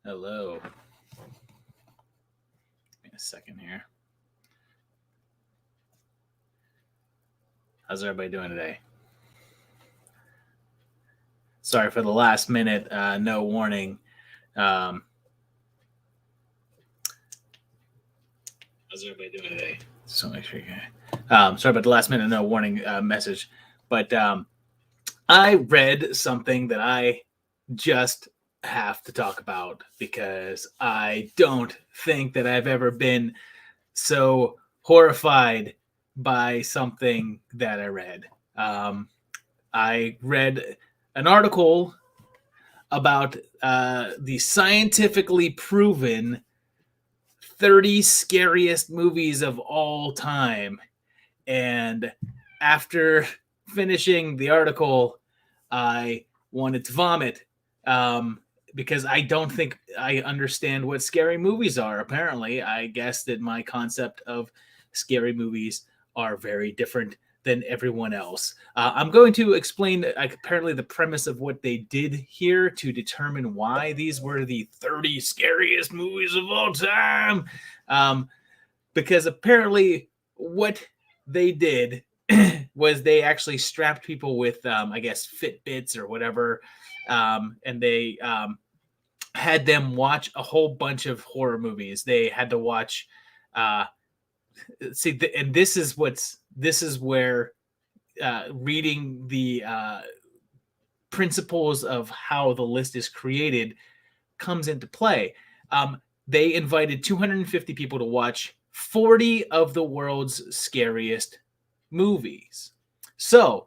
Hello. Give me a second here. How's everybody doing today? Sorry for the last minute, no warning. Um, How's everybody doing today? So make sure you. Sorry about the last minute, no warning message, but I read something that I just have to talk about because I don't think that I've ever been so horrified by something that I read. I read an article about the scientifically proven 30 scariest movies of all time. And after finishing the article, I wanted to vomit because I don't think I understand what scary movies are. Apparently, I guess that my concept of scary movies are very different than everyone else. I'm going to explain apparently the premise of what they did here to determine why these were the 30 scariest movies of all time. Because apparently, what they did was they actually strapped people with, I guess, Fitbits or whatever, and they had them watch a whole bunch of horror movies. They had to watch. And this is where reading the principles of how the list is created comes into play. They invited 250 people to watch 40 of the world's scariest movies. So,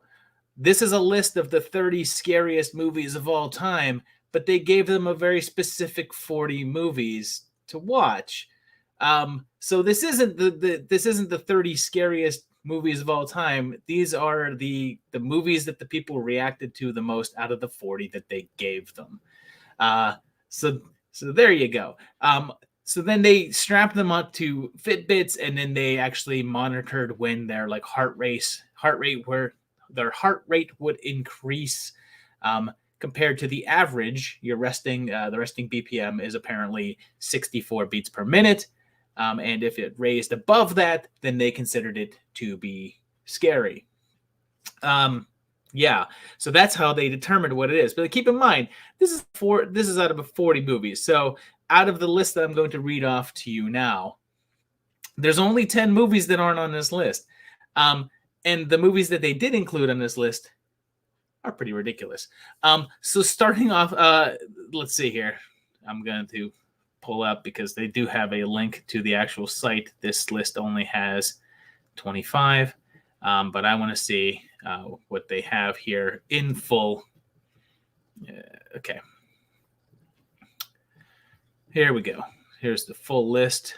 this is a list of the 30 scariest movies of all time, but they gave them a very specific 40 movies to watch. So this isn't the 30 scariest movies of all time. These are the movies that the people reacted to the most out of the 40 that they gave them. So there you go. So then they strapped them up to Fitbits, and then they actually monitored when their heart rate would increase compared to the average. The resting BPM is apparently 64 beats per minute. And if it raised above that, then they considered it to be scary. Yeah, so that's how they determined what it is. But keep in mind, this is out of 40 movies. So out of the list that I'm going to read off to you now, there's only 10 movies that aren't on this list. And the movies that they did include on this list are pretty ridiculous. So starting off, let's see here. I'm going to pull up because they do have a link to the actual site. This list only has 25, but I want to see what they have here in full. Okay. Here we go. Here's the full list.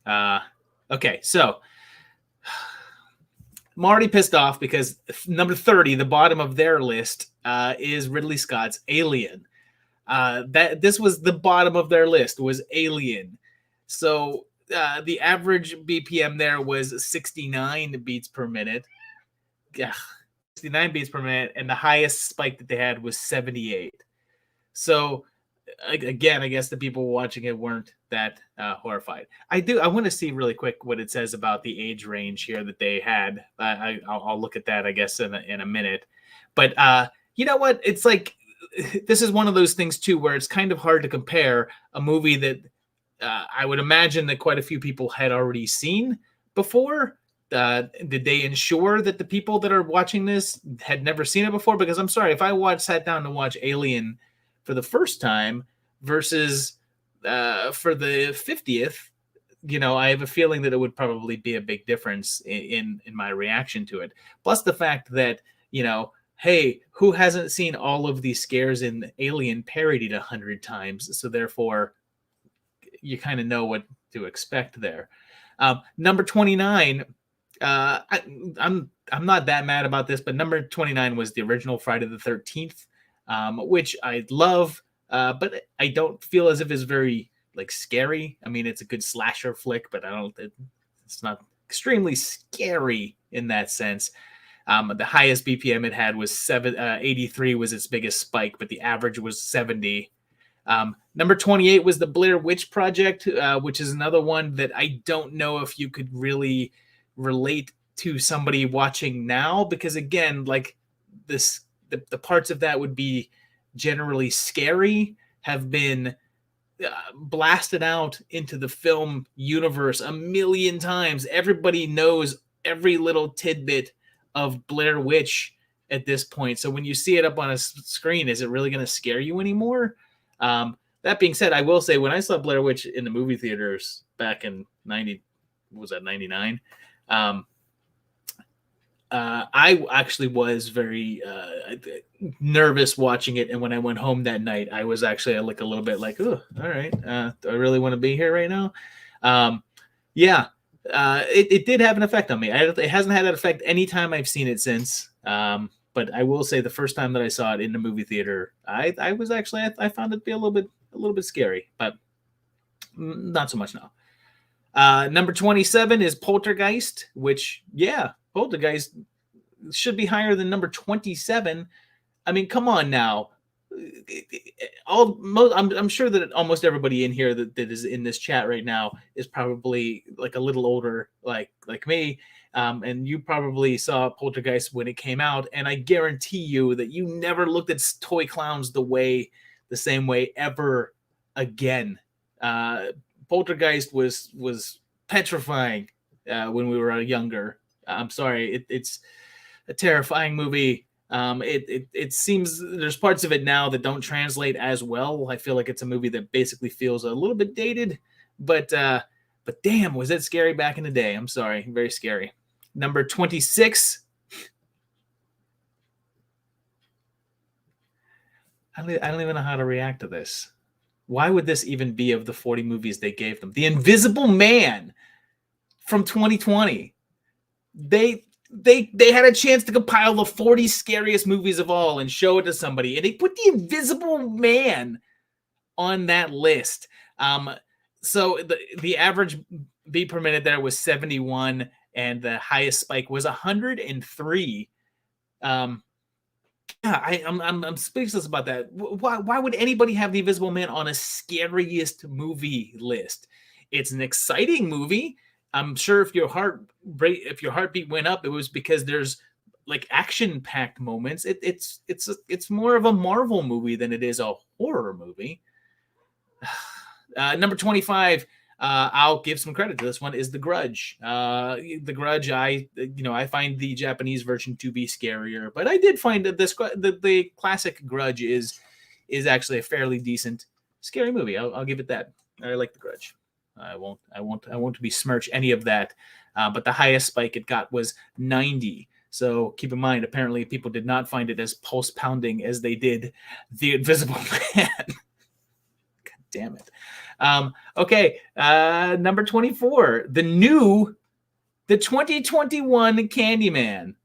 Okay, so I'm already pissed off because number 30, the bottom of their list, is Ridley Scott's Alien. This was the bottom of their list, was Alien. So the average BPM there was 69 beats per minute. 69 beats per minute, and the highest spike that they had was 78. So again, I guess the people watching it weren't that horrified. I want to see really quick what it says about the age range here that they had. I'll look at that, I guess, in a minute. But you know what? It's like this is one of those things too where it's kind of hard to compare a movie that I would imagine that quite a few people had already seen before. Did they ensure that the people that are watching this had never seen it before? Because I'm sorry, if I sat down to watch Alien for the first time versus for the 50th, I have a feeling that it would probably be a big difference in my reaction to it. Plus the fact that, hey, who hasn't seen all of these scares in Alien parodied 100 times? So therefore, you kind of know what to expect there. Number 29, I'm not that mad about this, but number 29 was the original Friday the 13th, which I love, but I don't feel as if it's very scary. I mean, it's a good slasher flick, but it's not extremely scary in that sense. The highest BPM it had was 83 was its biggest spike, but the average was 70. Number 28 was the Blair Witch Project, which is another one that I don't know if you could really relate to somebody watching now, because again, like the parts of that would be generally scary, have been blasted out into the film universe a million times. Everybody knows every little tidbit of Blair Witch at this point. So when you see it up on a screen, is it really going to scare you anymore? That being said, I will say when I saw Blair Witch in the movie theaters back in 99? I actually was very nervous watching it, and when I went home that night, I was actually like a little bit like, "Oh, all right, do I really want to be here right now?" Yeah, it did have an effect on me. It hasn't had an effect any time I've seen it since. But I will say the first time that I saw it in the movie theater, I was actually I found it to be a little bit scary, but not so much now. Number 27 is Poltergeist, which, yeah, Poltergeist should be higher than number 27. I mean, come on now. I'm sure that almost everybody in here that is in this chat right now is probably like a little older, like me. And you probably saw Poltergeist when it came out, and I guarantee you that you never looked at toy clowns the same way ever again. Poltergeist was petrifying when we were younger. I'm sorry, it's a terrifying movie. It seems there's parts of it now that don't translate as well. I feel like it's a movie that basically feels a little bit dated, but damn, was it scary back in the day. I'm sorry, very scary. Number 26. I don't even know how to react to this. Why would this even be of the 40 movies they gave them? The Invisible Man from 2020. They had a chance to compile the 40 scariest movies of all and show it to somebody, and they put The Invisible Man on that list. So the average beat per minute there was 71, and the highest spike was 103. I'm speechless about that. Why would anybody have The Invisible Man on a scariest movie list? It's an exciting movie. I'm sure if your heartbeat went up, it was because there's like action-packed moments. It's more of a Marvel movie than it is a horror movie. Number 25, I'll give some credit to this one, is The Grudge. The Grudge, I find the Japanese version to be scarier, but I did find that the classic Grudge is actually a fairly decent scary movie. I'll give it that. I like The Grudge. I won't besmirch any of that. But the highest spike it got was 90. So keep in mind, apparently people did not find it as pulse pounding as they did The Invisible Man. God damn it. Okay. Number 24, the 2021 Candyman.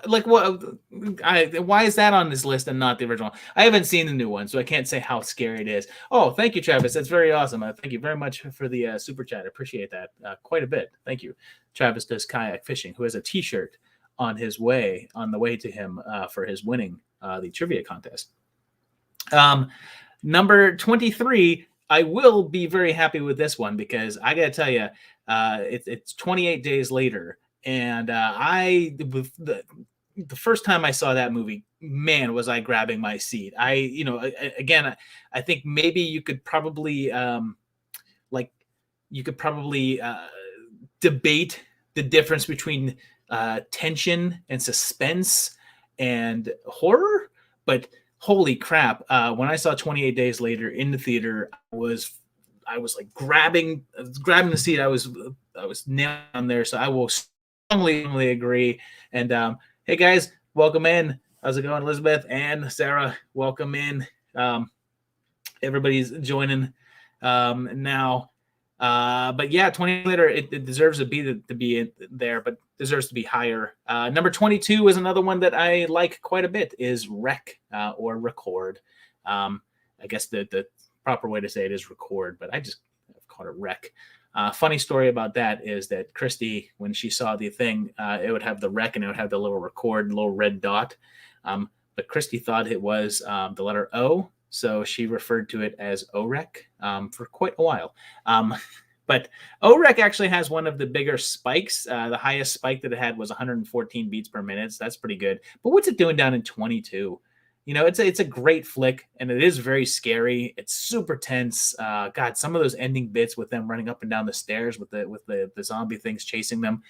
Like, what? Why is that on this list and not the original? I haven't seen the new one, so I can't say how scary it is. Oh, thank you, Travis. That's very awesome. Thank you very much for the super chat. I appreciate that quite a bit. Thank you. Travis does kayak fishing, who has a T-shirt on the way to him for his winning the trivia contest. Number 23. I will be very happy with this one because I got to tell you, it's 28 days later. And the first time I saw that movie, man, was I grabbing my seat. I think maybe you could probably debate the difference between tension and suspense and horror, but holy crap! When I saw 28 Days Later in the theater, I was like grabbing the seat. I was nailing on there. So I will strongly agree. And hey guys, welcome in. How's it going, Elizabeth and Sarah? Welcome in. Everybody's joining now. But yeah, 20 later, it deserves to be there, but deserves to be higher. Number 22 is another one that I like quite a bit, is Rec or Record. I guess the proper way to say it is Record, but I just called it Rec. Funny story about that is that Christy, when she saw the thing, it would have the Rec and it would have the little Record, little red dot. but Christy thought it was the letter O, so she referred to it as OREC for quite a while. But OREC actually has one of the bigger spikes. The highest spike that it had was 114 beats per minute. So that's pretty good. But what's it doing down in 22? It's a great flick, and it is very scary. It's super tense. God, some of those ending bits with them running up and down the stairs with the zombie things chasing them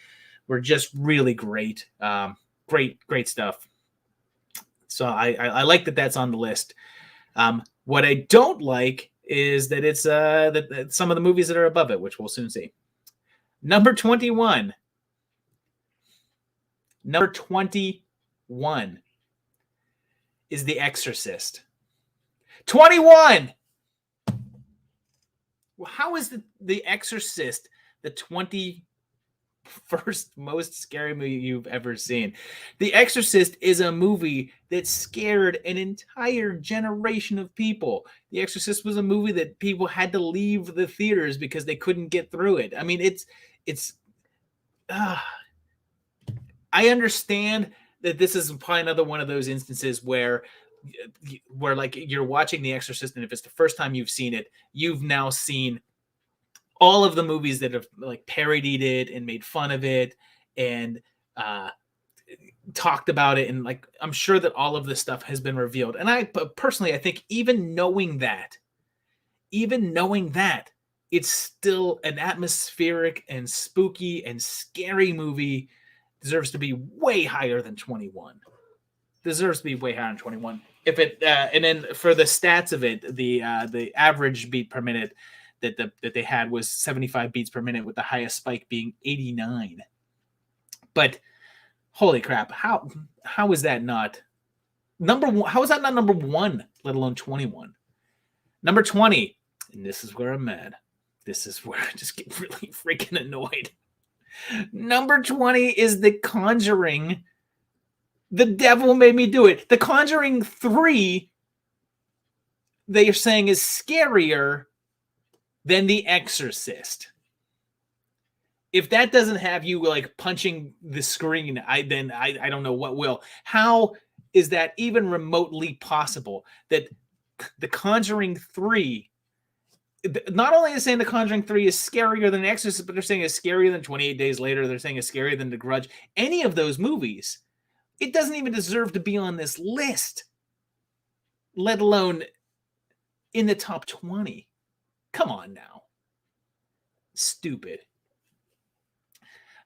were just really great. Great stuff. So I like that that's on the list. What I don't like is that it's that some of the movies that are above it, which we'll soon see. Number 21. Number 21 is The Exorcist. 21! Well, how is the Exorcist the 21st most scary movie you've ever seen? The Exorcist is a movie that scared an entire generation of people. The Exorcist was a movie that people had to leave the theaters because they couldn't get through it. I mean, I understand that this is probably another one of those instances where like you're watching The Exorcist, and if it's the first time you've seen it, you've now seen all of the movies that have like parodied it and made fun of it and talked about it, and like I'm sure that all of this stuff has been revealed. And I personally, I think even knowing that, it's still an atmospheric and spooky and scary movie. Deserves to be way higher than 21. Deserves to be way higher than 21. If it and then for the stats of it, the average beat per minute that they had was 75 beats per minute, with the highest spike being 89. But holy crap, how is that not number one? How is that not number one, let alone 21? Number 20, and this is where I'm mad. This is where I just get really freaking annoyed. Number 20 is The Conjuring. The Devil Made Me Do It. The Conjuring 3, they are saying, is scarier than The Exorcist. If that doesn't have you like punching the screen, I don't know what will. How is that even remotely possible? That The Conjuring 3, not only is saying The Conjuring 3 is scarier than The Exorcist, but they're saying it's scarier than 28 Days Later. They're saying it's scarier than The Grudge. Any of those movies, it doesn't even deserve to be on this list, let alone in the top 20. Come on now. Stupid.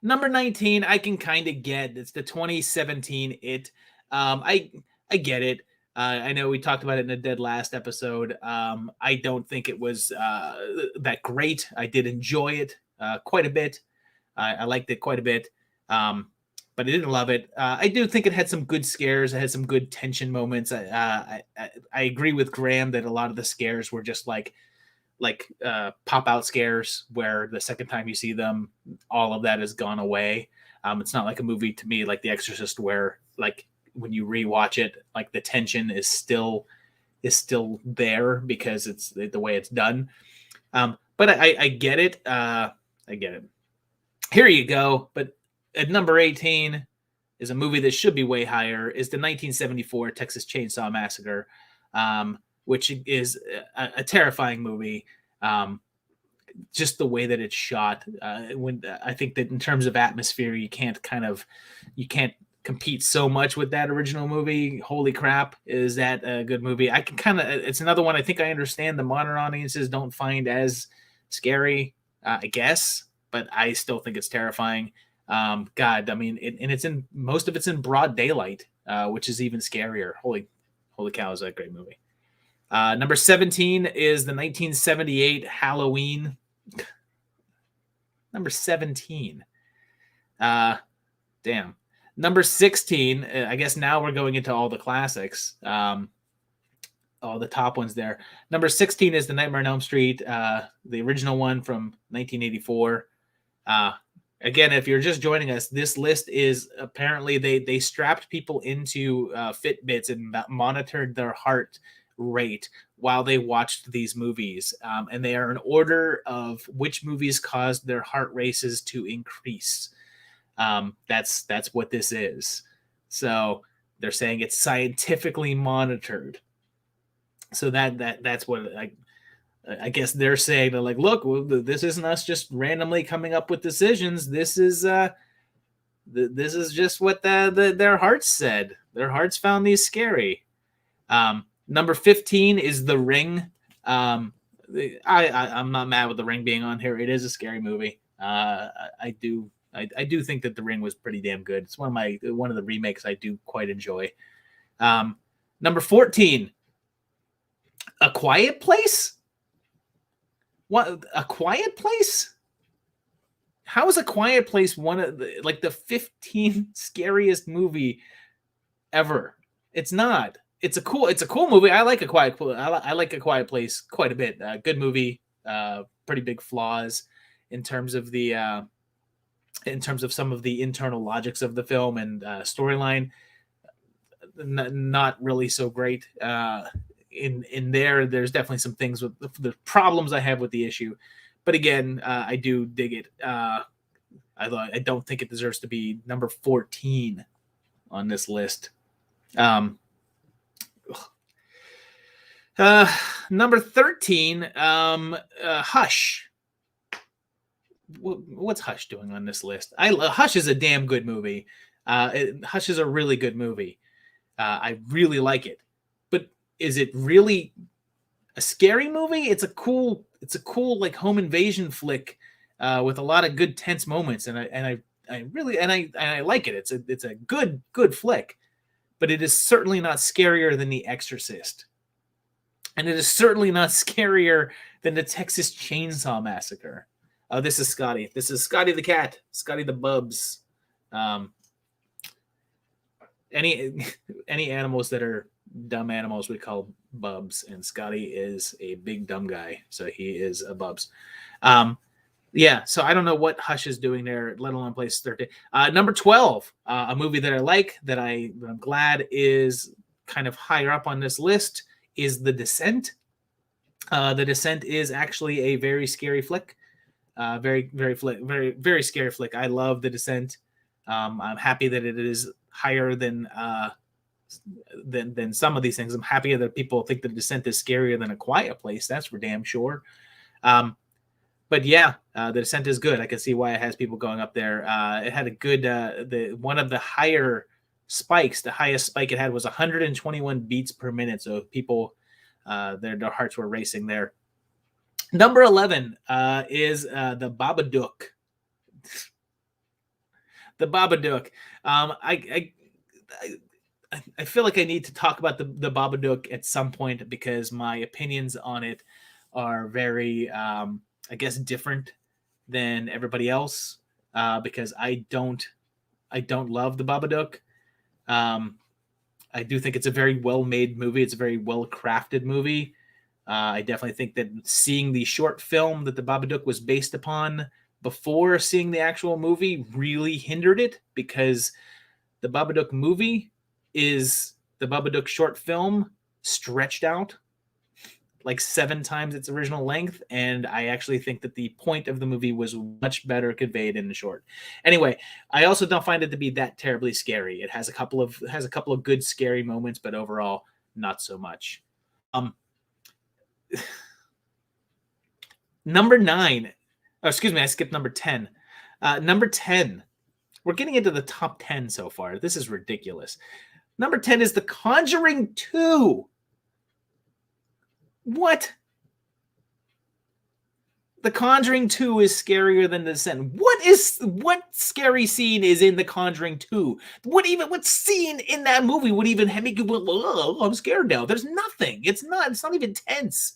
Number 19, I can kind of get. It's the 2017 It. I get it. I know we talked about it in the dead last episode. I don't think it was that great. I did enjoy it quite a bit. I liked it quite a bit, but I didn't love it. I do think it had some good scares. It had some good tension moments. I agree with Graham that a lot of the scares were just like pop out scares, where the second time you see them, all of that has gone away. It's not like a movie to me like The Exorcist, where like when you rewatch it, like the tension is still there because it's the way it's done. But I get it. I get it. Here you go. But at number 18 is a movie that should be way higher, is the 1974 Texas Chainsaw Massacre, which is a terrifying movie. Just the way that it's shot. When I think that in terms of atmosphere, you can't compete so much with that original movie. Holy crap, is that a good movie? I can kind of, it's another one I think I understand the modern audiences don't find as scary, I guess, but I still think it's terrifying. God, I mean, it's in, most of it's in broad daylight, which is even scarier. Holy cow, is that a great movie. Number 17 is the 1978 Halloween. Number 17. Damn. Number 16, I guess now we're going into all the classics. All the top ones there. Number 16 is The Nightmare on Elm Street, the original one from 1984. Again, if you're just joining us, this list is apparently they strapped people into Fitbits and monitored their heart rate while they watched these movies. And they are in order of which movies caused their heart races to increase. That's what this is. So They're saying it's scientifically monitored. So that's what I guess they're saying. They're like, look, this isn't us just randomly coming up with decisions. This is just what their hearts said. Their hearts found these scary. Number 15 is The Ring. I'm not mad with The Ring being on here. It is a scary movie. I do think that The Ring was pretty damn good. It's one of the remakes I do quite enjoy. Number 14, A Quiet Place. What, A Quiet Place? How is A Quiet Place one of the 15 scariest movie ever? It's not. It's a cool movie. I like A Quiet Place quite a bit. Good movie. Pretty big flaws in terms of some of the internal logics of the film and storyline. Not really so great. In there's definitely some things with the problems I have with the issue, but again, I do dig it. I don't think it deserves to be number 14 on this list. Number 13, Hush. What's Hush doing on this list? Hush is a damn good movie. Hush is a really good movie. I really like it. But is it really a scary movie? It's a cool like home invasion flick with a lot of good tense moments, and I like it. It's a good flick, but it is certainly not scarier than The Exorcist. And it is certainly not scarier than the Texas Chainsaw Massacre. Oh, this is Scotty. This is Scotty the cat. Scotty the Bubs. Any animals that are dumb animals we call Bubs, and Scotty is a big dumb guy, so he is a Bubs. Yeah, so I don't know what Hush is doing there, let alone place 13. Number 12, a movie that I like that I'm glad is kind of higher up on this list, is The Descent. The Descent is actually a very scary flick. Very scary flick. I love The Descent. I'm happy that it is higher than some of these things. I'm happy that people think The Descent is scarier than A Quiet Place. That's for damn sure. But yeah, The Descent is good. I can see why it has people going up there. It had a good one of the higher spikes. The highest spike it had was 121 beats per minute. So people, their hearts were racing there. Number 11 is the Babadook. The Babadook. I feel like I need to talk about the Babadook at some point because my opinions on it are very, I guess, different than everybody else. Because I don't love the Babadook. I do think it's a very well-made movie. It's a very well-crafted movie. I definitely think that seeing the short film that the Babadook was based upon before seeing the actual movie really hindered it, because the Babadook movie is the Babadook short film stretched out like 7 times its original length, and I actually think that the point of the movie was much better conveyed in the short. Anyway, I also don't find it to be that terribly scary. It has a couple of good scary moments, but overall not so much. Number 9. Oh, excuse me, I skipped number 10. Number 10. We're getting into the top 10 so far. This is ridiculous. Number 10 is The Conjuring 2. What? The Conjuring 2 is scarier than The Descent. What scary scene is in The Conjuring 2? What scene in that movie would even make you go, oh, I'm scared now? There's nothing. It's not even tense.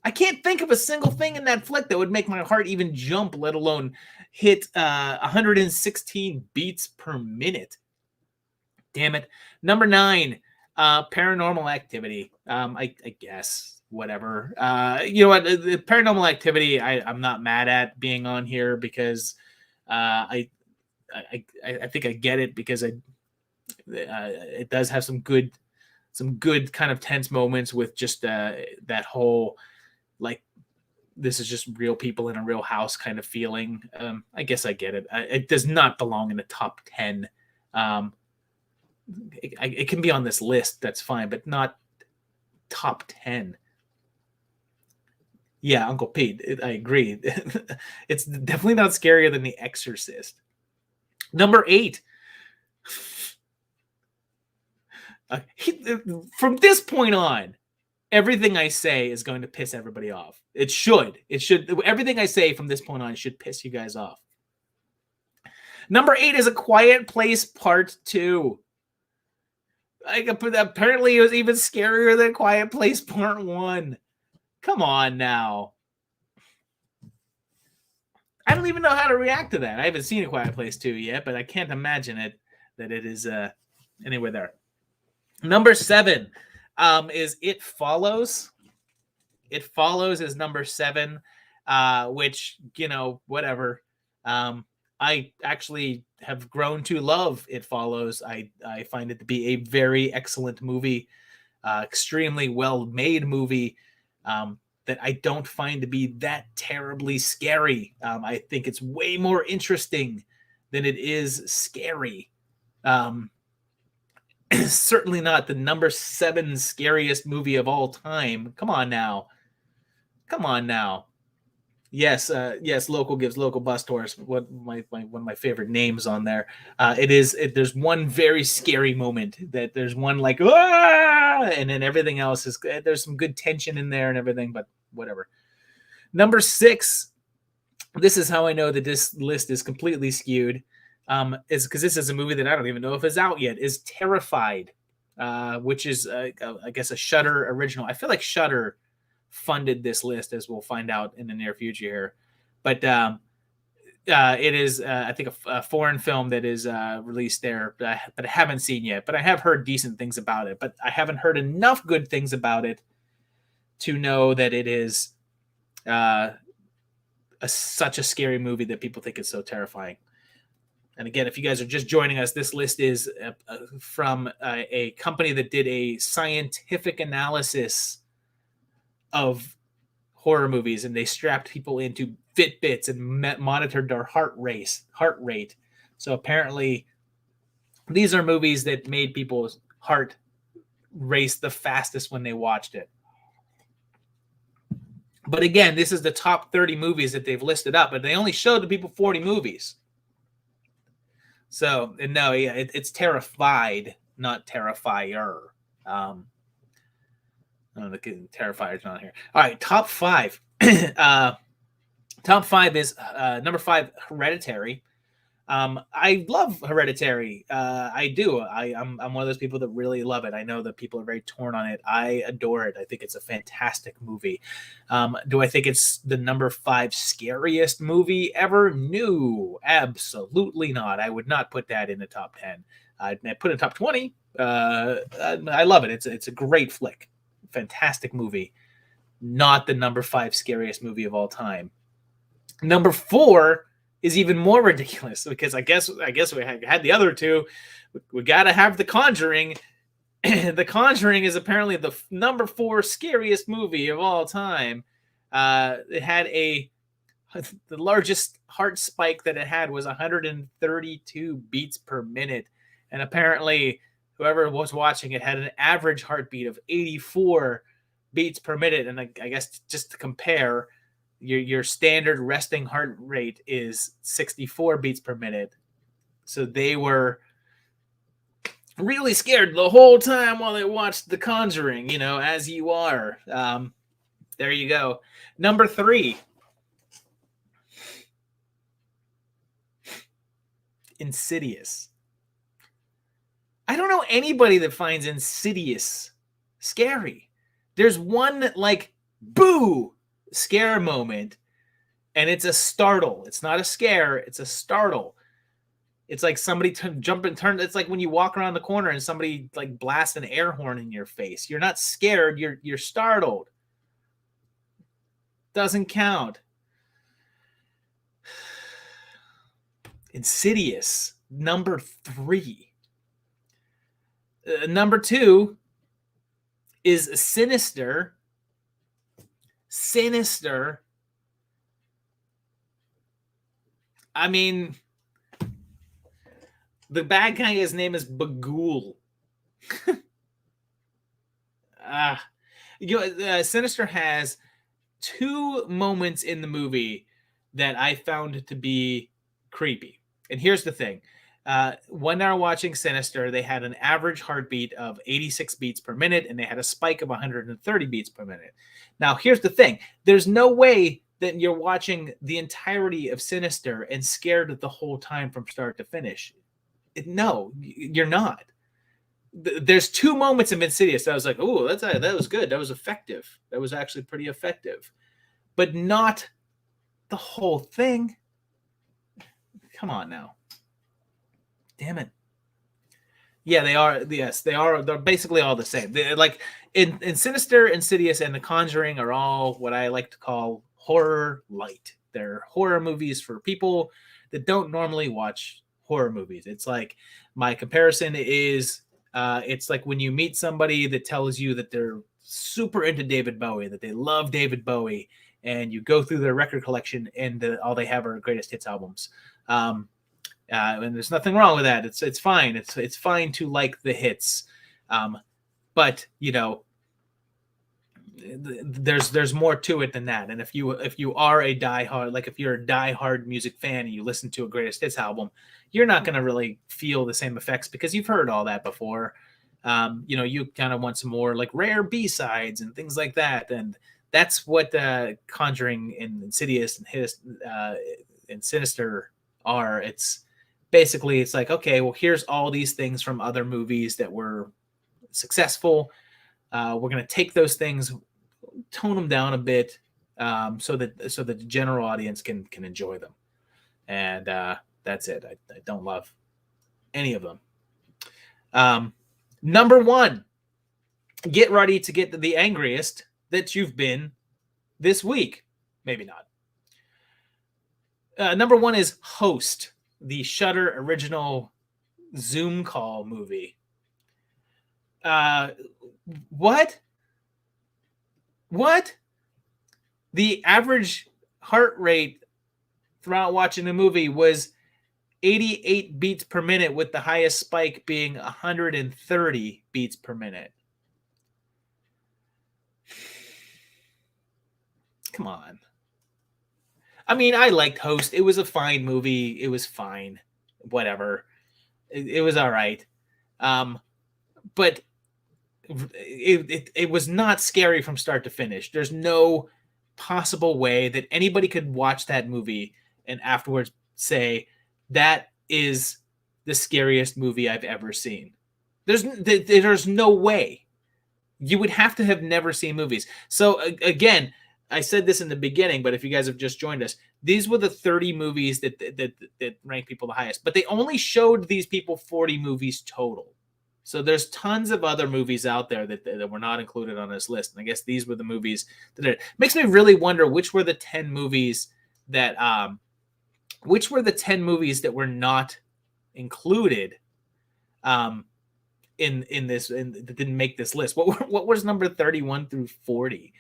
I can't think of a single thing in that flick that would make my heart even jump, let alone hit 116 beats per minute. Damn it. Number 9, Paranormal Activity. I guess, whatever. You know what? The Paranormal Activity, I'm not mad at being on here because I think I get it, because it does have some good kind of tense moments with just that whole, like, this is just real people in a real house kind of feeling. I guess I get it. It does not belong in the top 10 Um, it can be on this list, that's fine, but not top 10. Yeah, Uncle Pete, I agree. It's definitely not scarier than The Exorcist. Number 8. From this point on, everything I say is going to piss everybody off. It should. Everything I say from this point on should piss you guys off. Number 8 is A Quiet Place Part 2. Apparently, it was even scarier than Quiet Place Part 1. Come on now. I don't even know how to react to that. I haven't seen A Quiet Place 2 yet, but I can't imagine that it is anywhere there. Number 7 is It Follows. It Follows is number 7, which, whatever. I actually have grown to love It Follows. I find it to be a very excellent movie, extremely well-made movie that I don't find to be that terribly scary. I think it's way more interesting than it is scary. Certainly not the number 7 scariest movie of all time. Come on now. Yes, local gives local bus tours. One of my favorite names on there. There's one very scary moment that there's one like and then everything else is there's some good tension in there and everything, but whatever. Number 6. This is how I know that this list is completely skewed. Is because this is a movie that I don't even know if it's out yet. Is Terrified, which is I guess a Shudder original. I feel like Shudder funded this list, as we'll find out in the near future here. But it is, I think, a foreign film that is released there, but I haven't seen yet. But I have heard decent things about it. But I haven't heard enough good things about it to know that it is such a scary movie that people think it's so terrifying. And again, if you guys are just joining us, this list is from a company that did a scientific analysis of horror movies, and they strapped people into Fitbits and monitored their heart rate. So apparently these are movies that made people's heart race the fastest when they watched it. But again, this is the top 30 movies that they've listed up, but they only showed the people 40 movies. So, and no, yeah, it's Terrified, not Terrifier. Terrifier's not here. All right, top 5. Top 5 is number 5, Hereditary. I love Hereditary. I do. I'm one of those people that really love it. I know that people are very torn on it. I adore it. I think it's a fantastic movie. Do I think it's the number 5 scariest movie ever? No, absolutely not. I would not put that in the top 10. I'd put it in top 20. I love it. It's a great flick. Fantastic movie. Not the number 5 scariest movie of all time. Number 4 is even more ridiculous because I guess we had the other two. We got to have The Conjuring. The Conjuring is apparently the number 4 scariest movie of all time. It had the largest heart spike that it had was 132 beats per minute, and apparently whoever was watching it had an average heartbeat of 84 beats per minute. And I guess just to compare, your standard resting heart rate is 64 beats per minute. So they were really scared the whole time while they watched The Conjuring, as you are. There you go. Number 3. Insidious. I don't know anybody that finds Insidious scary. There's one boo scare moment, and it's a startle. It's not a scare, it's a startle. It's like somebody jump and turn. It's like when you walk around the corner and somebody blasts an air horn in your face. You're not scared, you're startled. Doesn't count. Insidious, number 3. Number 2 is Sinister. Sinister. I mean, The bad guy, his name is Bagul. Sinister has 2 moments in the movie that I found to be creepy. And here's the thing. When they were watching Sinister, they had an average heartbeat of 86 beats per minute, and they had a spike of 130 beats per minute. Now, here's the thing. There's no way that you're watching the entirety of Sinister and scared the whole time from start to finish. No, you're not. There's 2 moments in Insidious that I was like, oh, that was good. That was effective. That was actually pretty effective. But not the whole thing. Come on now. Damn it. Yeah, they are. Yes, they are. They're basically all the same. They're like in Sinister, Insidious, and The Conjuring are all what I like to call horror light. They're horror movies for people that don't normally watch horror movies. It's like my comparison is it's like when you meet somebody that tells you that they're super into David Bowie, that they love David Bowie, and you go through their record collection and all they have are greatest hits albums. And there's nothing wrong with that. It's fine. It's fine to like the hits. But you know, there's more to it than that. And if you are a diehard, like if you're a diehard music fan and you listen to a greatest hits album, you're not going to really feel the same effects because you've heard all that before. You kind of want some more like rare B-sides and things like that. And that's what Conjuring and Insidious and Sinister are. It's basically, it's like, okay, well, here's all these things from other movies that were successful. We're going to take those things, tone them down a bit, so that the general audience can enjoy them. And that's it. I don't love any of them. Number 1, get ready to get the angriest that you've been this week. Maybe not. Number 1 is Host, the Shudder original Zoom call movie. What? The average heart rate throughout watching the movie was 88 beats per minute, with the highest spike being 130 beats per minute. Come on. I mean, I liked Host. It was a fine movie. It was fine. Whatever. It was all right. But it was not scary from start to finish. There's no possible way that anybody could watch that movie and afterwards say that is the scariest movie I've ever seen. There's no way. You would have to have never seen movies. So again, I said this in the beginning, but if you guys have just joined us, these were the 30 movies that rank people the highest. But they only showed these people 40 movies total. So there's tons of other movies out there that were not included on this list. And I guess these were the movies that it makes me really wonder which were the 10 movies that were not included in this, and that didn't make this list. What was number 31 through 40?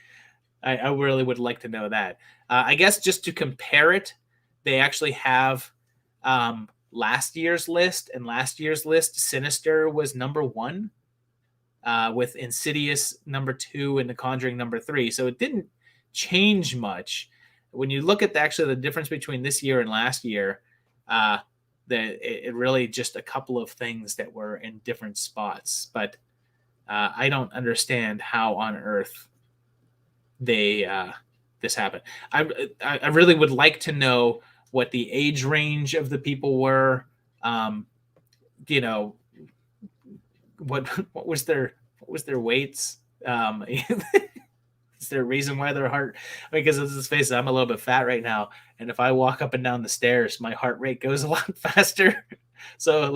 I really would like to know that. I guess just to compare it, they actually have last year's list, and last year's list, Sinister was number 1, with Insidious number 2 and The Conjuring number 3. So it didn't change much. When you look at the difference between this year and last year, it really just a couple of things that were in different spots. But I don't understand how on earth this happened. I really would like to know what the age range of the people were. What was their weights? Is there a reason why their heart? Because let's face it, I'm a little bit fat right now, and if I walk up and down the stairs, my heart rate goes a lot faster. So,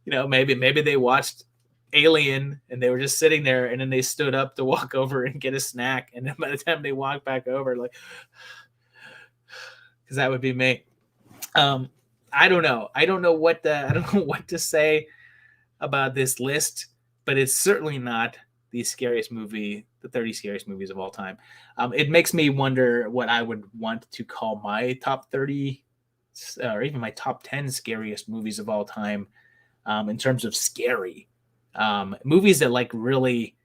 maybe they watched Alien and they were just sitting there, and then they stood up to walk over and get a snack, and then by the time they walked back over, because that would be me. I don't know. I don't know what to say about this list, but it's certainly not the 30 scariest movies of all time. It makes me wonder what I would want to call my top 30 or even my top 10 scariest movies of all time. in terms of scary. Movies that like really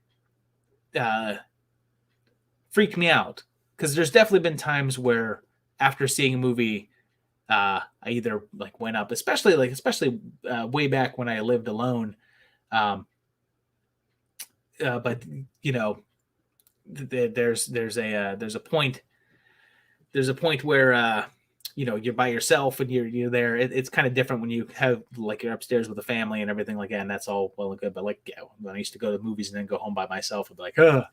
freak me out, because there's definitely been times where after seeing a movie, I either like went up, especially way back when I lived alone. But you know, there's a point where you know, you're by yourself and you're there. It's kind of different when you have like you're upstairs with a family and everything like that, and that's all well and good. But like, yeah, when I used to go to movies and then go home by myself, I'd be like, ugh.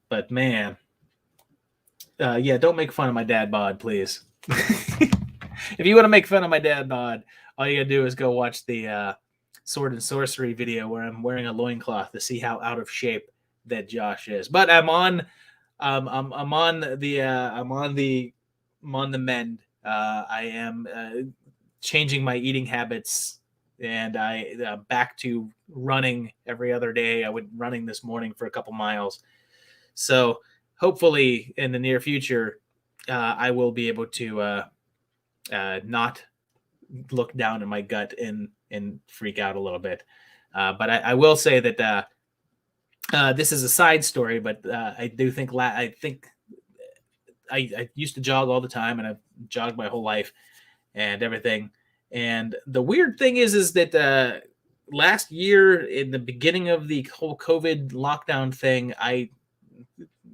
But man, yeah, don't make fun of my dad bod, please. If you want to make fun of my dad bod, all you gotta do is go watch the sword and sorcery video where I'm wearing a loincloth to see how out of shape that Josh is. But I'm on the mend. I am changing my eating habits, and I back to running every other day. I went running this morning for a couple miles. So hopefully in the near future, I will be able to not look down at my gut and freak out a little bit. But I will say that this is a side story, but I do think I used to jog all the time, and I've jogged my whole life and everything. And the weird thing is that last year, in the beginning of the whole COVID lockdown thing, I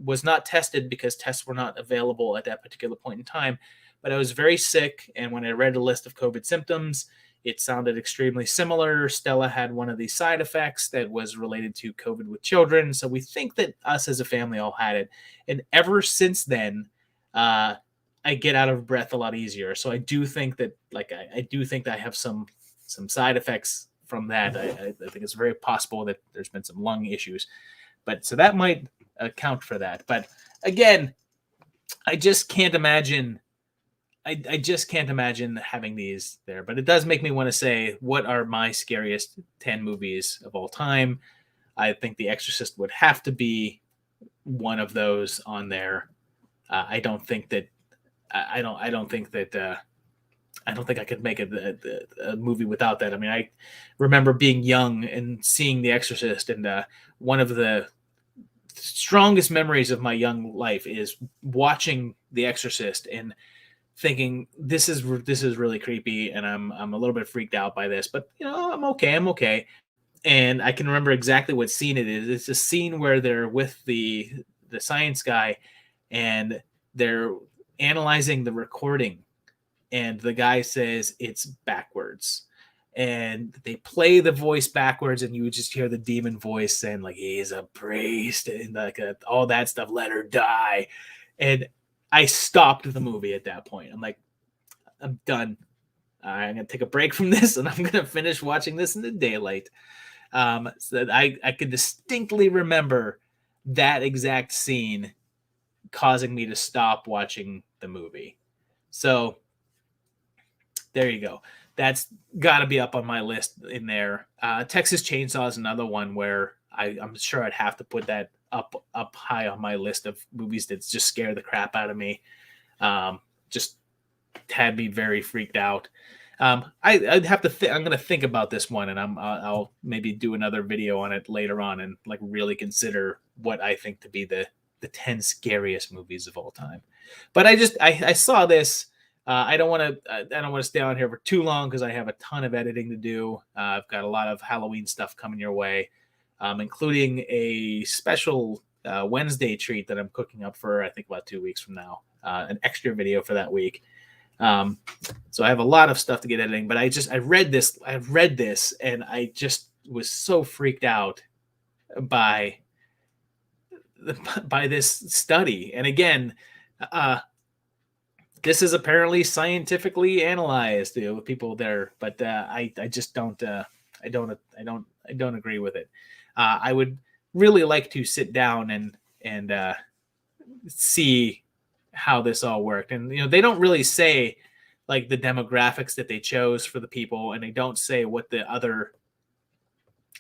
was not tested because tests were not available at that particular point in time. But I was very sick, and when I read a list of COVID symptoms, it sounded extremely similar. Stella had one of these side effects that was related to COVID with children. So we think that us as a family all had it. And ever since then, I get out of breath a lot easier. So I do think that, I do think that I have some side effects from that. I think it's very possible that there's been some lung issues. But so that might account for that. But again, I just can't imagine. I just can't imagine having these there. But it does make me want to say, what are my scariest 10 movies of all time? I think The Exorcist would have to be one of those on there. I don't think that I don't think I could make a movie without that. I mean, I remember being young and seeing The Exorcist, and one of the strongest memories of my young life is watching The Exorcist and thinking, this is really creepy, and I'm a little bit freaked out by this, but you know, I'm okay. And I can remember exactly what scene it is. It's a scene where they're with the science guy, and they're analyzing the recording, and the guy says it's backwards, and they play the voice backwards, and you would just hear the demon voice saying like, he's a priest, and like all that stuff, let her die. And I stopped the movie at that point. I'm like, I'm done. I'm going to take a break from this, and I'm going to finish watching this in the daylight. So that I could distinctly remember that exact scene causing me to stop watching the movie. So there you go. That's got to be up on my list in there. Texas Chainsaw is another one where I'm sure I'd have to put that up high on my list of movies that just scare the crap out of me. Just had me very freaked out. I'd have to I'm going to think about this one, and I'll maybe do another video on it later on, and like really consider what I think to be the 10 scariest movies of all time. But I saw this. I don't want to stay on here for too long because I have a ton of editing to do. I've got a lot of Halloween stuff coming your way, including a special Wednesday treat that I'm cooking up for, I think, about 2 weeks from now. An extra video for that week. So I have a lot of stuff to get editing, but I read this, and I just was so freaked out by this study. And again, this is apparently scientifically analyzed, with people there, but I just don't agree with it. I would really like to sit down and see how this all worked. And you know, they don't really say like the demographics that they chose for the people, and they don't say what the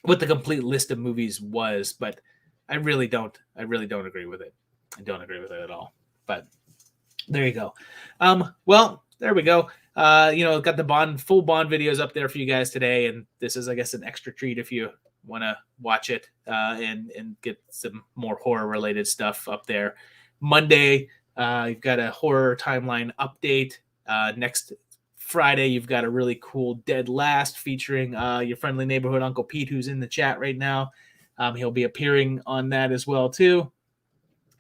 complete list of movies was. But I really don't agree with it. I don't agree with it at all. But there you go. Well, there we go. Got the full Bond videos up there for you guys today, and this is, I guess, an extra treat if you want to watch it and get some more horror related stuff up there. Monday, you've got a horror timeline update. Next Friday, you've got a really cool Dead Last featuring your friendly neighborhood Uncle Pete, who's in the chat right now. He'll be appearing on that as well too.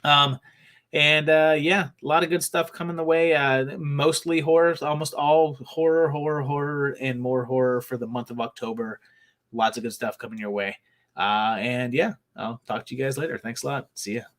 A lot of good stuff coming the way. Mostly horror, almost all horror, and more horror for the month of October. Lots of good stuff coming your way. I'll talk to you guys later. Thanks a lot. See ya.